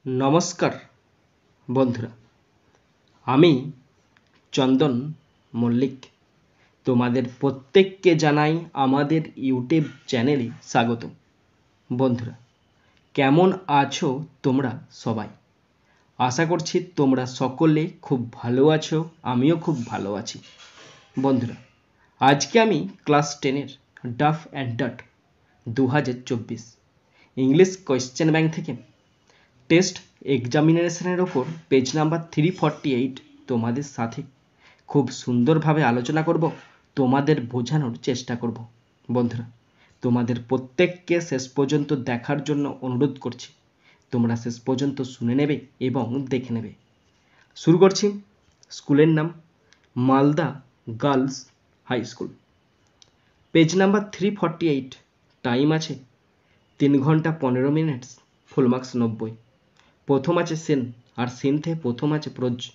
नमस्कार बंधुरा आमी चंदन मल्लिक तोमादेर प्रत्येकके जानाई आमादेर यूट्यूब चैनेले स्वागत। बंधुरा केमन आछो तोमरा सबाई? आशा करछि तोमरा सकले खूब भालो आछो, आमिओ खूब भालो आछि। बंधुरा आजके आमी क्लास 10 डाफ एंड डाट 2024 इंग्लिश कोয়েশ্চেন बैंक थेके टेस्ट एग्जामिनेशनेर ओपर पेज नम्बर 348 तोमादेर साथे खूब सुंदर भावे आलोचना करब, तोमादेर बोझानोर चेष्टा करब। बंधुरा तोमादेर प्रत्येकके शेष पर्यन्त देखार जन्य अनुरोध करछि, तोमरा शेष पर्यन्त शुने नेबे एबं देखे नेबे। शुरू करछि। स्कुलेर नाम Malda girls high school. Page number 348। Time आछे 3 घंटा 15 मिनट। Full marks 90। प्रथम आछे सेन और सेन थे प्रथम आछे प्रोज।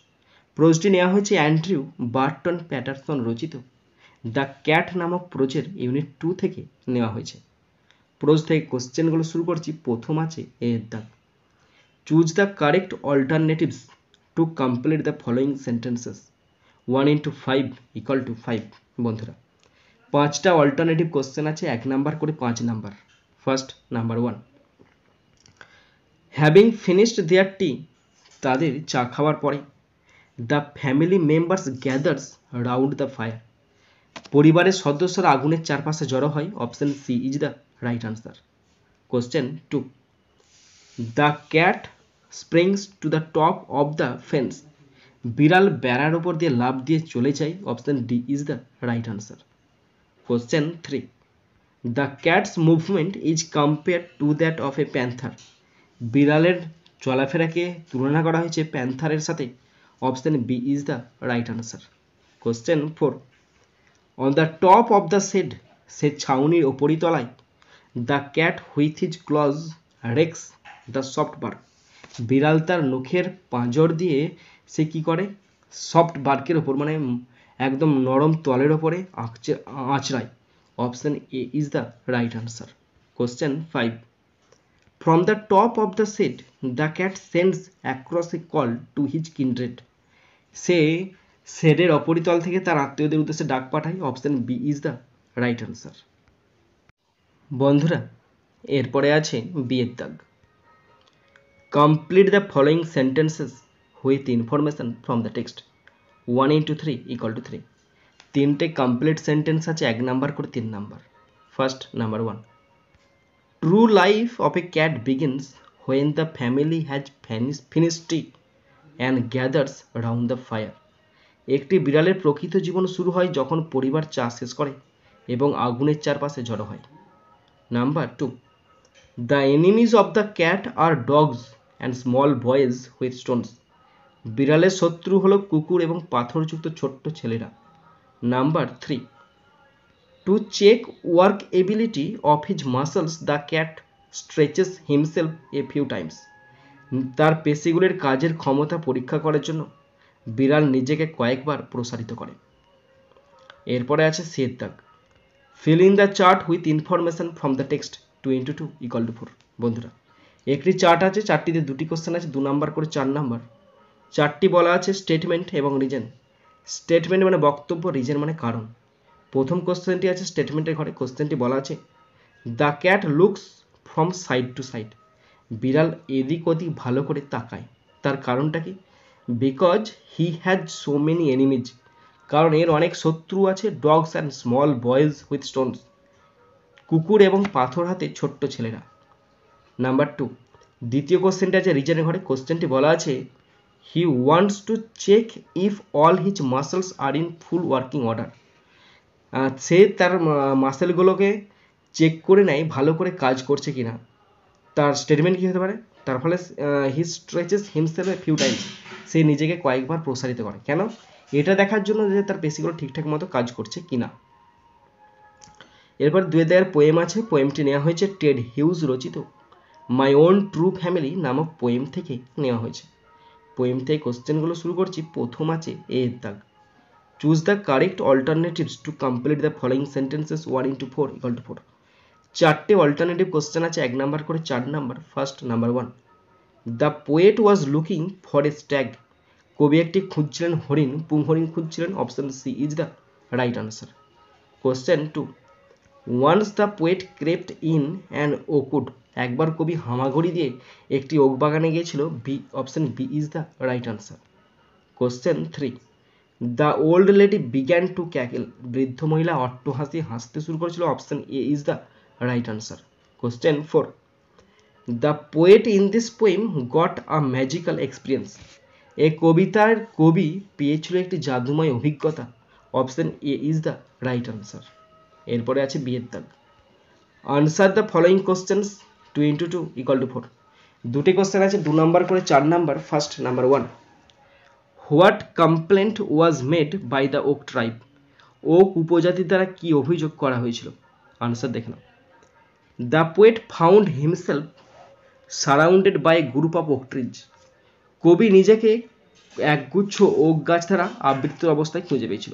प्रोजटी नेওয়া হয়েছে অ্যান্ড্রিউ বার্টন প্যাটারসন রচিত দ্য ক্যাট নামক প্রোজের ইউনিট 2 থেকে নেওয়া হয়েছে। প্রোজ থেকে কোশ্চেনগুলো শুরু করছি। প্রথম আছে এর দাগ। Choose the correct alternatives to complete the following sentences. 1 into 5 equal to 5। বন্ধুরা পাঁচটা অল্টারনেটিভ কোশ্চেন আছে, 1 নাম্বার করে 5 number. First number 1, having finished their tea, তাদের চা খাওয়ার পরে। The family members gathers round the fire, পরিবারের সদস্যরা আগুনের চারপাশে জড়ো হয়। Option C is the right answer. Question 2, the cat springs to the top of the fence, বিড়াল বেড়ার উপর দিয়ে লাফ দিয়ে চলে যায়। Option D is the right answer. Question 3, the cat's movement is compare to that of A panther, বিড়ালের চলাফেরাকে তুলনা করা হয়েছে প্যান্থারের সাথে। Option B is the right answer. Question 4, on the top of the shed, সে ছাউনির ওপরই তলায়। The cat with his claws rakes the soft bark, বিড়াল তার নখের পাঁজর দিয়ে সে কি করে? সফট বার্কের ওপর মানে একদম নরম তলের ওপরে আঁচড়ায়। Option A is the right answer. Question 5, from the top of the shed the cat sends across a call to his kindred, সে শেডের অপরিতল থেকে তার আত্মীয়দের উদ্দেশ্যে ডাক পাঠায়। Option B is the right answer. বন্ধুরা এরপরে আছে বি এর দাগ। Complete the following sentences with information from the text. 1 into 3 equal to 3। তিনটে কমপ্লিট সেন্টেন্স আছে, 1 নাম্বার করে 3 number. First number 1, true life of a cat begins when the family has finished tea and gathers around the fire, একটি বিড়ালের প্রকৃত জীবন শুরু হয় যখন পরিবার চা শেষ করে এবং আগুনের চারপাশে জড়ো হয়। Number 2, the enemies of the cat are dogs and small boys with stones, বিড়ালের শত্রু হলো কুকুর এবং পাথরযুক্ত ছোট্ট ছেলেরা। Number 3, to check work ability of his muscles the cat stretches himself a few times, তার পেশিগুলির কাজের ক্ষমতা পরীক্ষা করার জন্য বিড়াল নিজেকে কয়েকবার প্রসারিত করে। এরপরে আছে সি এর দাগ। fill in the chart with information from the text। 2 into 2 equal to 4। বন্ধুরা একটি চার্ট আছে, চারটিতে দুটি কোশ্চেন আছে, 2 নাম্বার করে 4 নাম্বার। চারটি বলা আছে স্টেটমেন্ট এবং রিজন। স্টেটমেন্ট মানে বক্তব্য, রিজন মানে কারণ। প্রথম কোশ্চেনটি আছে স্টেটমেন্টের ঘরে। কোশ্চেনটি বলা আছে the cat looks from side to side, বিড়াল এদিক ওদিক ভালো করে তাকায়। তার কারণটা কি? Because he has so many enemies, কারণ এর অনেক শত্রু আছে। Dogs and small boys with stones, কুকুর এবং পাথর হাতে ছোট্ট ছেলেরা। নাম্বার 2, দ্বিতীয় কোশ্চেনটি আছে রিজনের ঘরে। কোশ্চেনটি বলা আছে he wants to check if all his muscles are in full working order, সে তার মাসেলগুলোকে চেক করে নেয় ভালো করে কাজ করছে কিনা। তার স্টেটমেন্ট কী হতে পারে? তার ফলে হি stretches himself a few Times, সে নিজেকে কয়েকবার প্রসারিত করে। কেন? এটা দেখার জন্য যে তার পেশিগুলো ঠিকঠাক মতো কাজ করছে কিনা। এরপর 2 দাগের পোয়েম আছে। পোয়েমটি নেওয়া হয়েছে টেড হিউজ রচিত মাই ওন ট্রু ফ্যামিলি নামক পোয়েম থেকে নেওয়া হয়েছে। পোয়েম থেকে কোশ্চেনগুলো শুরু করছি। প্রথম আছে এ এর দাগ। Choose the correct alternatives to complete the following sentences. 1 into 4 equal to 4। চারটে অল্টারনেটিভ কোশ্চেন আছে, 1 নাম্বার করে 4 number. First number 1, the poet was looking for a stag, কবি একটি খুঁজছিলেন হরিণ, পুংহরিণ খুঁজছিলেন। Option C is the right answer. Question 2, once the poet crept in an oakwood, একবার কবি হামাগুড়ি দিয়ে একটি ওক বাগানে গিয়েছিল। B, option B is the right answer. Question 3, the old lady began to cackle, বৃদ্ধ মহিলা অট্টহাসি হাসতে শুরু করেছিল। Option A is the right answer. Question 4, the poet in this poem got a magical experience, এই কবিতার কবি পেয়েছিল একটি জাদুময় অভিজ্ঞতা। Option A is the right answer. এরপরে আছে বিয়ের দাগ। আনসার দ্য ফলোয়িং কোশ্চেন্স 2 × 2 = 4, দুটি কোশ্চেন আছে 2 নাম্বার করে 4 number. First number 1, what complaint was made by the oak tribe, oak উপজাতির দ্বারা কি অভিযোগ করা হয়েছিল? আনসার দেখে নাও। The poet found himself surrounded by a group of oak trees, কবি নিজেকে একগুচ্ছ ওক গাছ দ্বারা আবৃত অবস্থায় খুঁজে পেয়েছিল।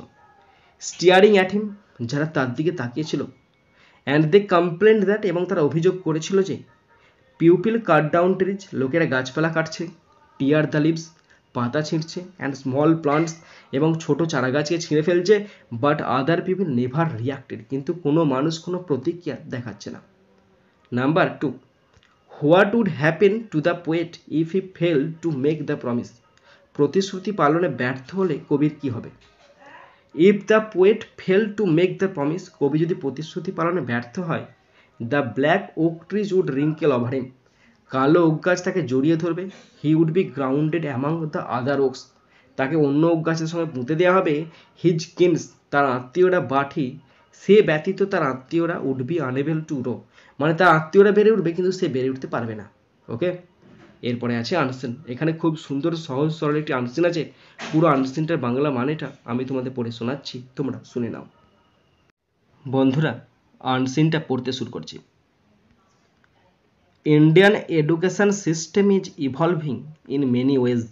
স্টিয়ারিং অ্যাট হিম, যারা তার দিকে তাকিয়েছিল। অ্যান্ড দে কমপ্লেন্ট দ্যাট, এবং তারা অভিযোগ করেছিল যে পিউপিল কাট ডাউন ট্রিজ, লোকেরা গাছপালা কাটছে। টিয়ার দ্য লিভস, পাতা ছিঁড়ছে। অ্যান্ড স্মল প্লান্টস, এবং ছোট চারা গাছকে ছিঁড়ে ফেলছে। But other people never reacted, কিন্তু কোনো মানুষ কোনো প্রতিক্রিয়া দেখাচ্ছে না। Number 2, what would happen to the poet if he fail to make the promise, প্রতিশ্রুতি পালনে ব্যর্থ হলে কবির কি হবে? If the poet fail to make the promise, কবি যদি প্রতিশ্রুতি পালনে ব্যর্থ হয়, the black oak trees would wrinkle over him, কালো ওক গাছ তাকে জড়িয়ে ধরবে। He would be grounded among the other oaks, তাকে অন্য ওক গাছের সঙ্গে পুঁতে দেওয়া হবে। হিজ কিনস, তার আত্মীয়রা বাঠি, সে ব্যতীত তার আত্মীয়রা would be unable to row, মানে তার আত্মীয়রা বেড়ে উঠবে কিন্তু সে বেড়ে উঠতে পারবে না। ওকে, এরপরে আছে আনসিন। এখানে খুব সুন্দর সহজ সরল একটি আনসিন আছে। পুরো আনসিনটার বাংলা মানেটা আমি তোমাদের পড়ে শোনাচ্ছি, তোমরা শুনে নাও। বন্ধুরা, আনসিনটা পড়তে শুরু করছি। Indian education system is evolving in many ways,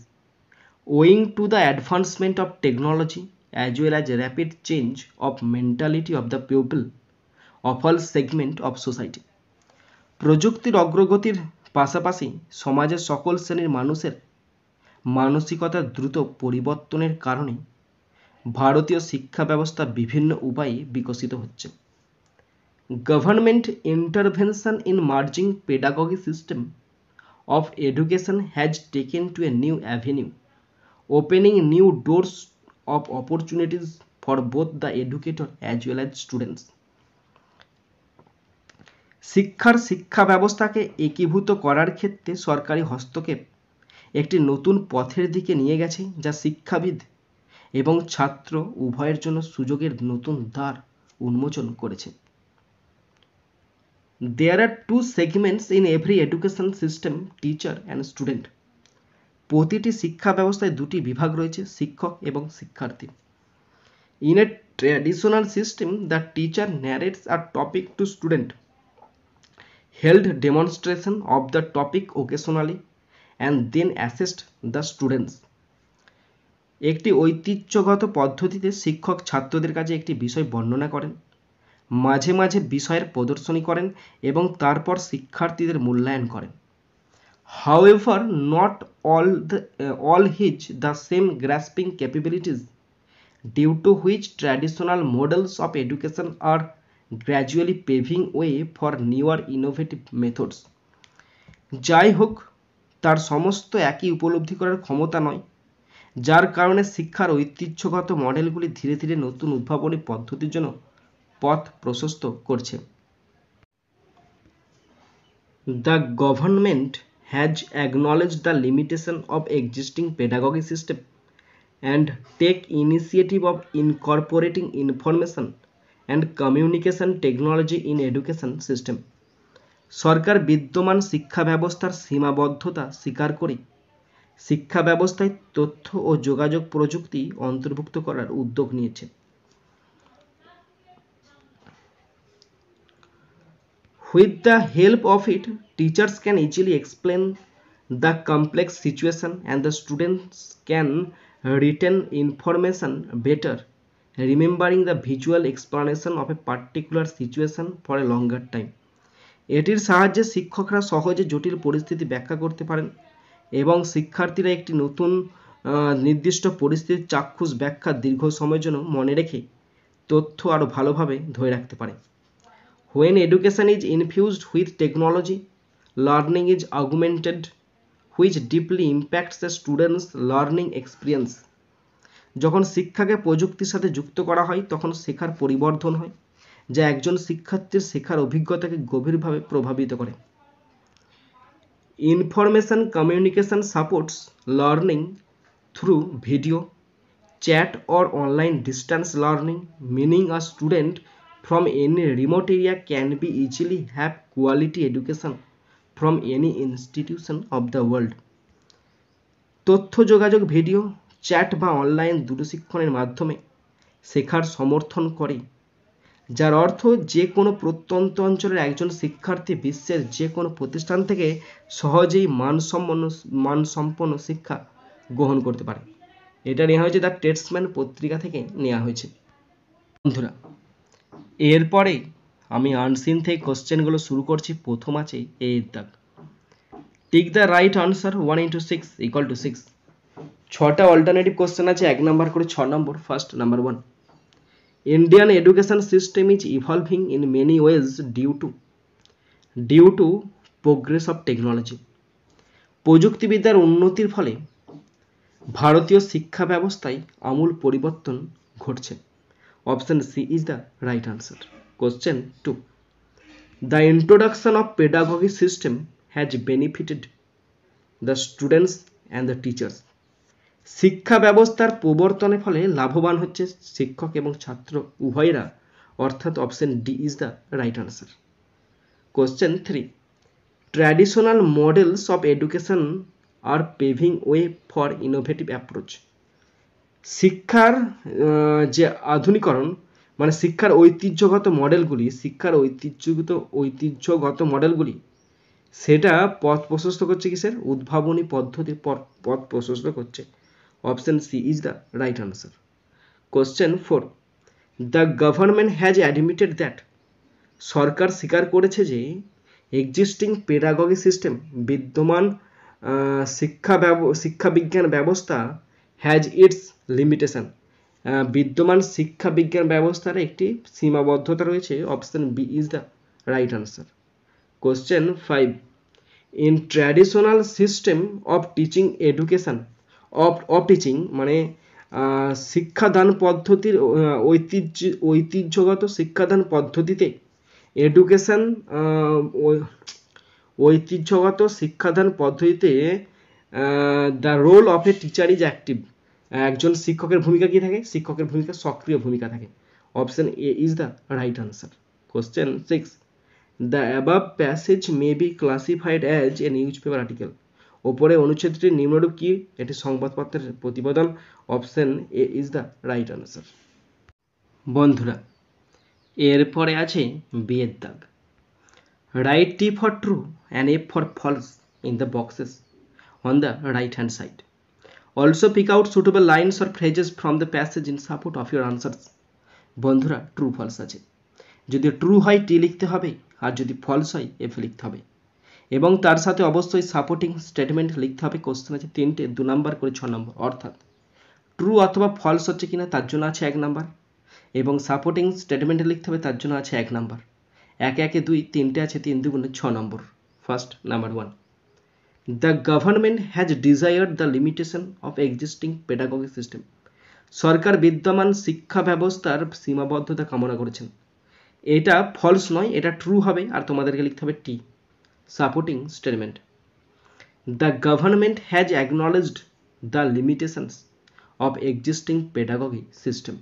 owing to the advancement of technology as well as rapid change of mentality of the people of all segment of society. প্রযুক্তির অগ্রগতির পাশাপাশি সমাজের সকল শ্রেণীর মানুষের মানসিকতার দ্রুত পরিবর্তনের কারণে ভারতীয় শিক্ষা ব্যবস্থা বিভিন্ন উপায়ে বিকশিত হচ্ছে। Government intervention in merging pedagogy system of education has taken to a new avenue, opening new doors of opportunities for both the educator as well as students. শিক্ষা ব্যবস্থাকে একীভূত করার ক্ষেত্রে সরকারি হস্তক্ষেপ একটি নতুন পথের দিকে নিয়ে গেছে, যা শিক্ষাবিদ এবং ছাত্র উভয়ের জন্য সুযোগের নতুন দ্বার উন্মোচন করেছে। There are two segments in every education system, teacher and student. প্রতিটি শিক্ষা ব্যবস্থায় দুটি বিভাগ রয়েছে, শিক্ষক এবং শিক্ষার্থী। In a traditional system, the teacher narrates a topic to student, held demonstration of the topic occasionally, and then assessed the students. একটি ঐতিহ্যগত পদ্ধতিতে শিক্ষক ছাত্রদের কাছে একটি বিষয় বর্ণনা করেন, মাঝে মাঝে বিষয়ের প্রদর্শনী করেন এবং তারপর শিক্ষার্থীদের মূল্যায়ন করেন। However, not all his the same grasping capabilities, due to which traditional models of education are gradually paving way for newer innovative methods. যাই হোক, তার সমস্ত একই উপলব্ধি করার ক্ষমতা নয়, যার কারণে শিক্ষার ঐতিহ্যগত মডেলগুলি ধীরে ধীরে নতুন উদ্ভাবনী পদ্ধতির জন্য পথ প্রশস্ত করছে। The government has acknowledged the limitation of existing pedagogy system and take initiative of incorporating information and communication technology in education system. সরকার বিদ্যমান শিক্ষা ব্যবস্থার সীমাবদ্ধতা স্বীকার করে শিক্ষা ব্যবস্থায় তথ্য ও যোগাযোগ প্রযুক্তি অন্তর্ভুক্ত করার উদ্যোগ নিয়েছে। With the help of it, teachers can easily explain the complex situation and the students can retain information better, remembering the visual explanation of a particular situation for a longer time. এটির সাহায্যে শিক্ষকরা সহজে জটিল পরিস্থিতি ব্যাখ্যা করতে পারেন এবং শিক্ষার্থীরা একটি নতুন নির্দিষ্ট পরিস্থিতির চাক্ষুষ ব্যাখ্যা দীর্ঘ সময়ের জন্য মনে রেখে তথ্য আরও ভালোভাবে ধরে রাখতে পারে। When education is infused with technology, learning is augmented, which deeply impacts the student's learning experience. যখন শিক্ষাকে প্রযুক্তির সাথে যুক্ত করা হয় তখন শেখার পরিবর্ধন হয়, যা একজন শিক্ষার্থীর শেখার অভিজ্ঞতাকে গভীরভাবে প্রভাবিত করে। Information communication supports learning through video, chat or online distance learning, meaning a student from any remote area can be easily have quality education from any institution of the world. তথ্য যোগাযোগ ভিডিও, চ্যাট বা online দূরশিক্ষণের মাধ্যমে শেখার সমর্থন করে, যার অর্থ যে কোনো প্রত্যন্ত অঞ্চলের একজন শিক্ষার্থী বিশ্বের যে কোনো প্রতিষ্ঠান থেকে সহজেই মানসম্পন্ন শিক্ষা গ্রহণ করতে পারে। এটা নেওয়া হয়েছে দ্য টেস্টম্যান পত্রিকা থেকে নেওয়া হয়েছে। বন্ধুরা, এরপরে আমি আনসিন থেকে কোশ্চেনগুলো শুরু করছি। প্রথম আছে এ এর দাগ। Tick the right answer 1 into 6 = 6। 6টা অল্টারনেটিভ কোশ্চেন আছে, 1 নাম্বার করে 6 number. First number 1, Indian education system is evolving in many ways due to progress of technology. প্রযুক্তিবিদ্যার উন্নতির ফলে ভারতীয় শিক্ষা ব্যবস্থায় আমূল পরিবর্তন ঘটছে। Option C is the right answer. Question 2, the introduction of pedagogy system has benefited the students and the teachers. শিক্ষা ব্যবস্থার প্রবর্তনের ফলে লাভবান হচ্ছে শিক্ষক এবং ছাত্র উভয়রা, অর্থাৎ option D is the right answer. Question 3, traditional models of education are paving way for innovative approach. শিক্ষার যে আধুনিকরণ, মানে শিক্ষার ঐতিহ্যগত মডেলগুলি সেটা পথ প্রশস্ত করছে কিসের? উদ্ভাবনী পদ্ধতির পথ প্রশস্ত করছে। Option C is the right answer. Question 4, the government has admitted that. সরকার স্বীকার করেছে যে এক্সিস্টিং পেডাগজি সিস্টেম, বিদ্যমান শিক্ষা বিজ্ঞান ব্যবস্থা, হ্যাজ ইটস লিমিটেশন, বিদ্যমান শিক্ষা বিজ্ঞান ব্যবস্থার একটি সীমাবদ্ধতা রয়েছে। Option B is the right answer. Question 5, in traditional system of teaching education of teaching মানে শিক্ষাদান পদ্ধতির ঐতিহ্যগত শিক্ষাদান পদ্ধতিতে the role of a teacher is active. একজন শিক্ষকের ভূমিকা কি থাকে? শিক্ষকের ভূমিকা সক্রিয় ভূমিকা থাকে। Option A is the right answer. Question 6, the above passage may be classified as a newspaper article. ওপরে অনুচ্ছেদটির নিম্নরূপ কি? এটি সংবাদপত্রের প্রতিবেদন। Option A is the right answer. বন্ধুরা, এরপরে আছে বি এর দাগ। Write T for true and F for false in the boxes on the right hand side. Also pick out suitable lines or phrases from the passage in support of your answers. বন্ধুরা, true false আছে। যদি true হয় টি লিখতে হবে, আর যদি false হয় F লিখতে হবে, এবং তার সাথে অবশ্যই সাপোর্টিং স্টেটমেন্ট লিখতে হবে। কোশ্চেন আছে 3টে, 2 নাম্বার করে 6 নম্বর। অর্থাৎ ট্রু অথবা ফলস হচ্ছে কিনা তার জন্য আছে 1 নাম্বার, এবং সাপোর্টিং স্টেটমেন্ট লিখতে হবে তার জন্য আছে 1 নাম্বার। 1 1 2 3টে আছে, 3 2 6 number. First number 1, the government has desired the limitation of existing pedagogy system. সরকার বিদ্যমান শিক্ষা ব্যবস্থার সীমাবদ্ধতা কামনা করেছেন। এটা ফলস নয়, এটা ট্রু হবে, আর তোমাদেরকে লিখতে হবে টি, supporting statement. The government has acknowledged the limitations of existing pedagogy system.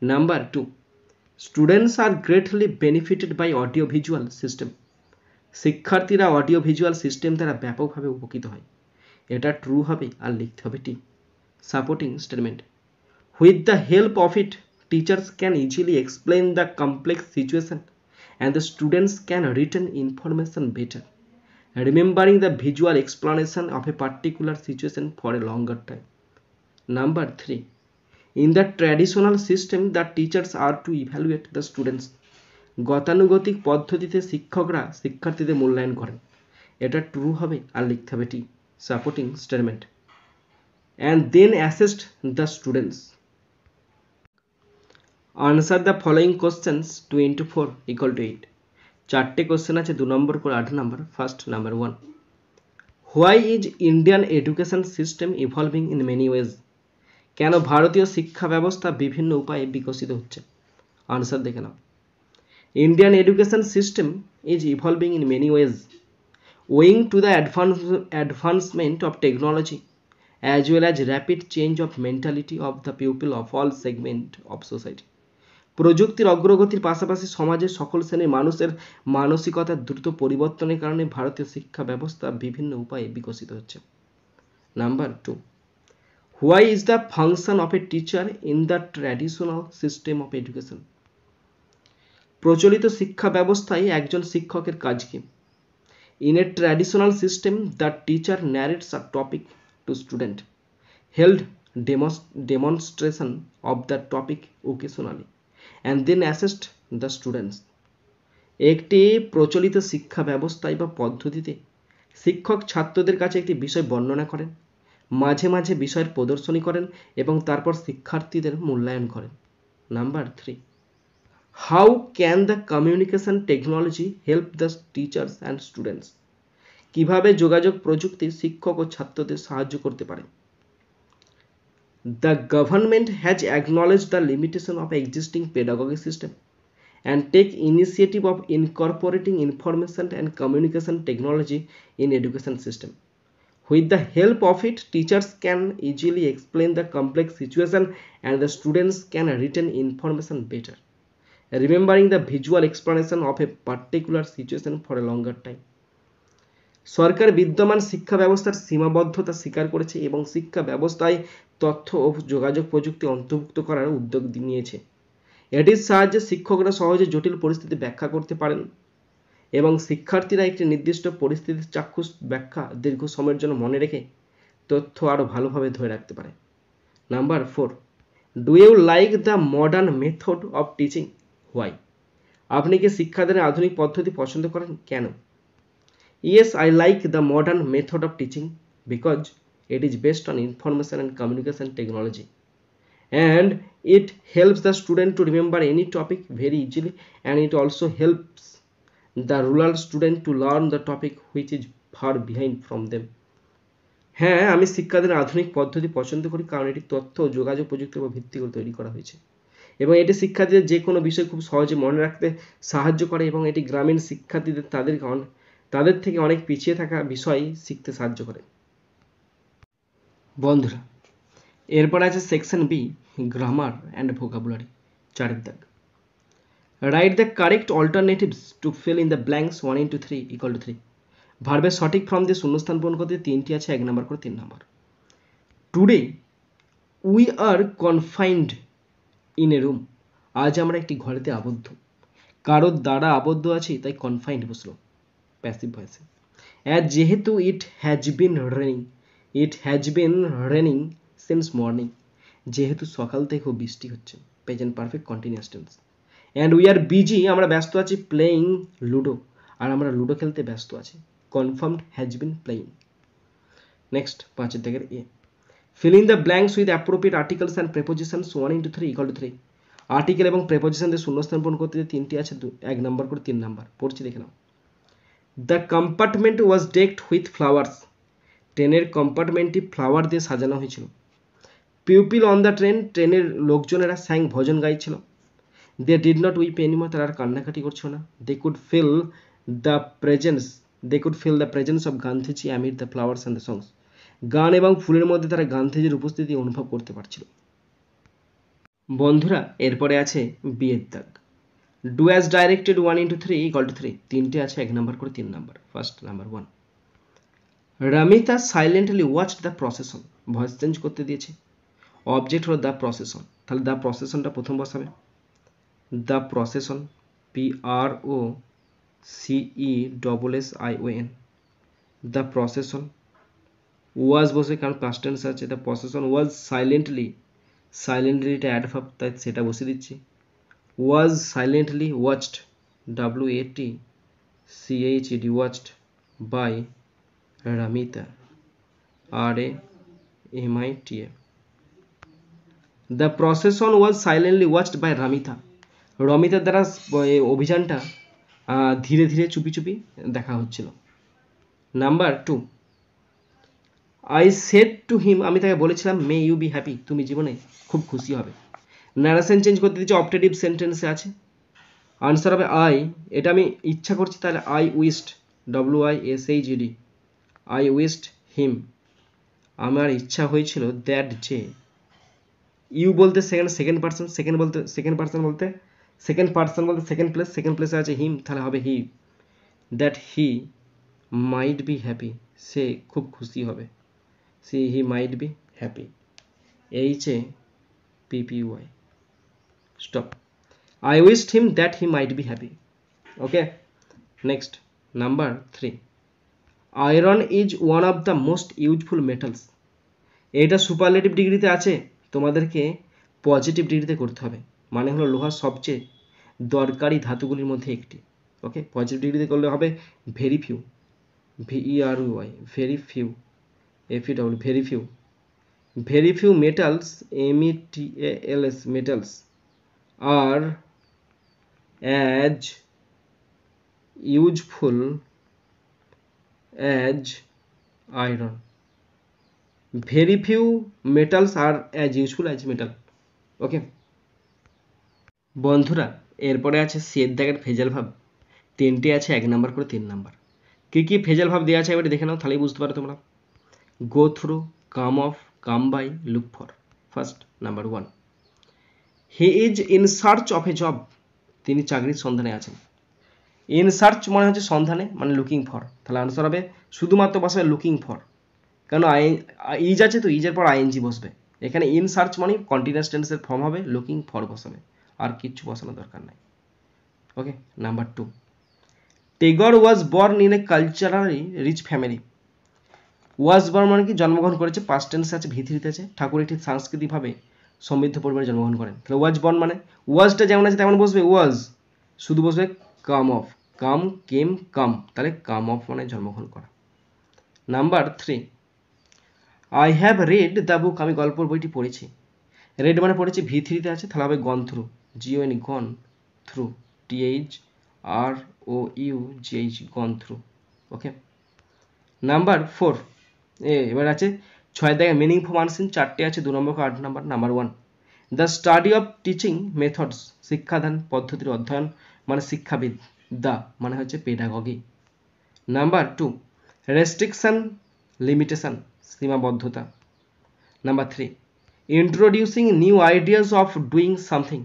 Number 2, students are greatly benefited by audio visual system. শিক্ষার্থীরা অডিও ভিজুয়াল সিস্টেম দ্বারা ব্যাপকভাবে উপকৃত হয়। এটা ট্রু হবে, আর লিখতে হবে টি, supporting statement. With the help of it teachers can easily explain the complex situation and the students can retain information better, remembering the visual explanation of a particular situation for a longer time. Number 3, in the traditional system the teachers are to evaluate the students. গতানুগতিক পদ্ধতিতে শিক্ষকরা শিক্ষার্থীদের মূল্যায়ন করেন। এটা true হবে, আর লিখতে হবে টি, supporting statement, and then assist the students. Answer the following questions 2 into 4 equal to 8. চারটে কোশ্চেন আছে 2 নম্বর করে 8 number. First number 1, why is Indian education system evolving in many ways? কেন ভারতীয় শিক্ষা ব্যবস্থা বিভিন্ন উপায়ে বিকশিত হচ্ছে? আনসার দেখে নাও। Indian education system is evolving in many ways owing to the advancement of technology as well as rapid change of mentality of the people of all segment of society. প্রযুক্তির অগ্রগতির পাশাপাশি সমাজের সকল শ্রেণীর মানুষের মানসিকতার দ্রুত পরিবর্তনের কারণে ভারতীয় শিক্ষা ব্যবস্থা বিভিন্ন উপায়ে বিকশিত হচ্ছে। Number 2, why is the function of a teacher in the traditional system of education? প্রচলিত শিক্ষা ব্যবস্থায় একজন শিক্ষকের কাজ কি? In a traditional system, the teacher narrates a topic to student, held demonstration of the topic occasionally, and then assist the students. একটি প্রচলিত শিক্ষা ব্যবস্থায় বা পদ্ধতিতে শিক্ষক ছাত্রদের কাছে একটি বিষয় বর্ণনা করেন, মাঝে মাঝে বিষয়ের প্রদর্শনী করেন এবং তারপর শিক্ষার্থীদের মূল্যায়ন করেন। Number 3, how can the communication technology help the teachers and students? কিভাবে যোগাযোগ প্রযুক্তি শিক্ষক ও ছাত্রদের সাহায্য করতে পারে? The government has acknowledged the limitation of existing pedagogic system and take initiative of incorporating information and communication technology in education system. With the help of it, teachers can easily explain the complex situation and the students can retain information better, remembering the visual explanation of a particular situation for a longer time. সরকার বিদ্যমান শিক্ষা ব্যবস্থার সীমাবদ্ধতা স্বীকার করেছে এবং শিক্ষা ব্যবস্থায় তথ্য ও যোগাযোগ প্রযুক্তি অন্তর্ভুক্ত করার উদ্যোগ নিয়েছে। এটির সাহায্যে শিক্ষকরা সহজে জটিল পরিস্থিতি ব্যাখ্যা করতে পারেন এবং শিক্ষার্থীরা একটি নির্দিষ্ট পরিস্থিতির চাক্ষুষ ব্যাখ্যা দীর্ঘ সময়ের জন্য মনে রেখে তথ্য আরও ভালোভাবে ধরে রাখতে পারে। Number 4, do you like the modern method of teaching? Why? আপনি কি শিক্ষাদানের আধুনিক পদ্ধতি পছন্দ করেন? কেন? Yes, I like the modern method of teaching because it is based on information and communication technology, and it helps the student to remember any topic very easily, and it also helps the rural student to learn the topic which is far behind from them. হ্যাঁ, আমি শিক্ষাদানের আধুনিক পদ্ধতি পছন্দ করি কারণ এটি তথ্য ও যোগাযোগ প্রযুক্তির উপর ভিত্তি করে তৈরি করা হয়েছে এবং এটি শিক্ষার্থীদের যে কোনো বিষয় খুব সহজে মনে রাখতে সাহায্য করে এবং এটি গ্রামীণ শিক্ষার্থীদের তাদের থেকে অনেক পিছিয়ে থাকা বিষয় শিখতে সাহায্য করে। বন্ধুরা, এরপর আছে section B, grammar and vocabulary. 4 দাগ, write the correct alternatives to fill in the blanks 1 into 3 equal to 3. ভার্বের সঠিক ফর্ম দিয়ে শূন্যস্থান পূরণ করতে 3টি আছে, 1 নম্বর করে 3 number. Today we are confined in a room. আজ আমরা একটি ঘরেতে আবদ্ধ। কারোর দ্বারা আবদ্ধ আছি তাই কনফাইন্ড বসলো প্যাসিভ ভয়েসে। যেহেতু it has been raining since morning. যেহেতু সকাল থেকে বৃষ্টি হচ্ছে, present perfect continuous tense. And we are busy, আমরা ব্যস্ত আছি প্লেয়িং লুডো, আর আমরা লুডো খেলতে ব্যস্ত আছি। Confirmed has been playing. Next 5 দাগের এ, fill in the blanks with appropriate articles and prepositions 1 into 3 equal to 3. Article এবং প্রেপোজিশন দিয়ে শূন্যস্থান পূরণ করতে 3টি আছে, 1 নম্বর করে 3 নম্বর। পড়ছি, দেখে নাও। The compartment was decked with flowers. ট্রেনের কম্পার্টমেন্টটি ফ্লাওয়ার দিয়ে সাজানো হয়েছিল। পিউপিল অন দ্য ট্রেন, ট্রেনের লোকজনেরা স্যাং ভজন গাইছিল। They did not weep anymore, তারা আর কান্নাকাটি করছিল না। They could feel the presence of Gandhiji amid the flowers and the songs. গান এবং ফুলের মধ্যে তারা গান্ধীজির উপস্থিতি অনুভব করতে পারছিল। বন্ধুরা, এরপরে আছে বিয়ের দাগ, do as directed 1 into 3 equal to 3. 3টে আছে, 1 নম্বর করে 3 number. First number 1, Ramita silently watched the procession. Voice change করতে দিয়েছে, অবজেক্ট হলো দ্য প্রসেশন, তাহলে দ্য প্রসেশনটা প্রথম বসাবে। The procession, PROCESSION, the procession. Was বসে কারণ পাস্ট টেন্স আছে, দ্য প্রসেশন ওয়াজ সাইলেন্টলিটা অ্যাডভার্ব তাই সেটা বসে দিচ্ছি। Was silently watched, WATCHED, watched by Ramita. RAMITA. The procession was silently watched by Ramita. রমিতার দ্বারা অভিযানটা ধীরে ধীরে চুপি চুপি দেখা হচ্ছিল। Number 2, I said to him, আমি তাকে বলেছিলাম মে ইউ বি হ্যাপি, তুমি জীবনে খুব খুশি হবে। ন্যারেশন চেঞ্জ করতে দিচ্ছি, অপটেটিভ সেন্টেন্সে আছে। আনসার হবে আই, এটা আমি ইচ্ছা করছি, তাহলে I wished, WISHED, I wished him, আমার ইচ্ছা হয়েছিল, দ্যাট যে, ইউ বলতে সেকেন্ড পার্সন বলতে সেকেন্ড প্লেসে আছে হিম, তাহলে হবে he, that he might be happy, সে খুব খুশি হবে, he might be happy, HAPPY, stop. I wished him that he might be happy. Okay, next, number 3, iron is one of the most useful metals. এটা superlative ডিগ্রিতে আছে, তোমাদেরকে positive ডিগ্রিতে করতে হবে। মানে হলো লোহার সবচেয়ে দরকারি ধাতুগুলির মধ্যে একটি। ওকে, পজিটিভ ডিগ্রিতে করলে হবে very few, VERY, very few, FEW, very few, very few metals, METALS, metals are as useful as iron. Very few metals are as useful as metal. ওকে বন্ধুরা, এরপরে আছে সের দাগের ফেজাল ভাব, তিনটে আছে 1 নাম্বার করে 3 নাম্বার। কি কি ফেজাল ভাব দেওয়া আছে এবারে দেখে নাও, তাহলেই বুঝতে পারো তোমরা। Go through, come off, come by, look for. First, number 1, he is in search of a job, তিনি চাকরির সন্ধানে আছেন। ইন সার্চ মানে হচ্ছে সন্ধানে, মানে লুকিং ফর, তাহলে আনসার হবে শুধুমাত্র বসাবে লুকিং ফর, কারণ ইজ আছে তো ইজের পর আইএনজি বসবে। এখানে ইন সার্চ মানে কন্টিনিউয়াস টেন্সের ফর্ম হবে, লুকিং ফর বসাবে, আর কিচ্ছু বসানোর দরকার নাই। Okay, number 2, Tagore was born in a culturally rich family. Was born মানে কি জন্মগ্রহণ করেছে, পাস্ট টেন্স আছে, ভিতরিতে আছে, ঠাকুর একটি সাংস্কৃতিকভাবে সমৃদ্ধ পরিবারে জন্মগ্রহণ করেন। তাহলে ওয়াজ বর্ন মানে ওয়াজটা যেমন আছে তেমন বসবে, ওয়াজ শুধু বসবে কাম অফ, কাম কেম কাম, তাহলে কাম অফ মানে জন্মগ্রহণ করা। Number 3, I have read the book, আমি গল্পের বইটি পড়েছি। রেড মানে পড়েছি, ভিতরিতে আছে, তাহলে হবে gone through, GON, gone through, THROUGH, gone through. Okay, number 4, এবার আছে 6 দাগে মিনিং ফর আনসিন, 4টে আছে, 2 নম্বর 8 number. Number 1, the study of teaching methods, শিক্ষাদান পদ্ধতির অধ্যয়ন মানে শিক্ষাবিদ, দা মানে হচ্ছে পেডাগগি। নাম্বার 2, রেস্ট্রিকশন, লিমিটেশন, সীমাবদ্ধতা। Number 3, introducing new ideas of doing something,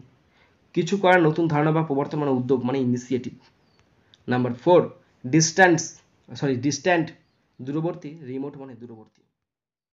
কিছু করার নতুন ধারণা বা প্রবর্তন মানে উদ্যোগ মানে ইনিশিয়েটিভ। নাম্বার 4, ডিস্ট্যান্ট, দূরবর্তী, রিমোট মানে দূরবর্তী।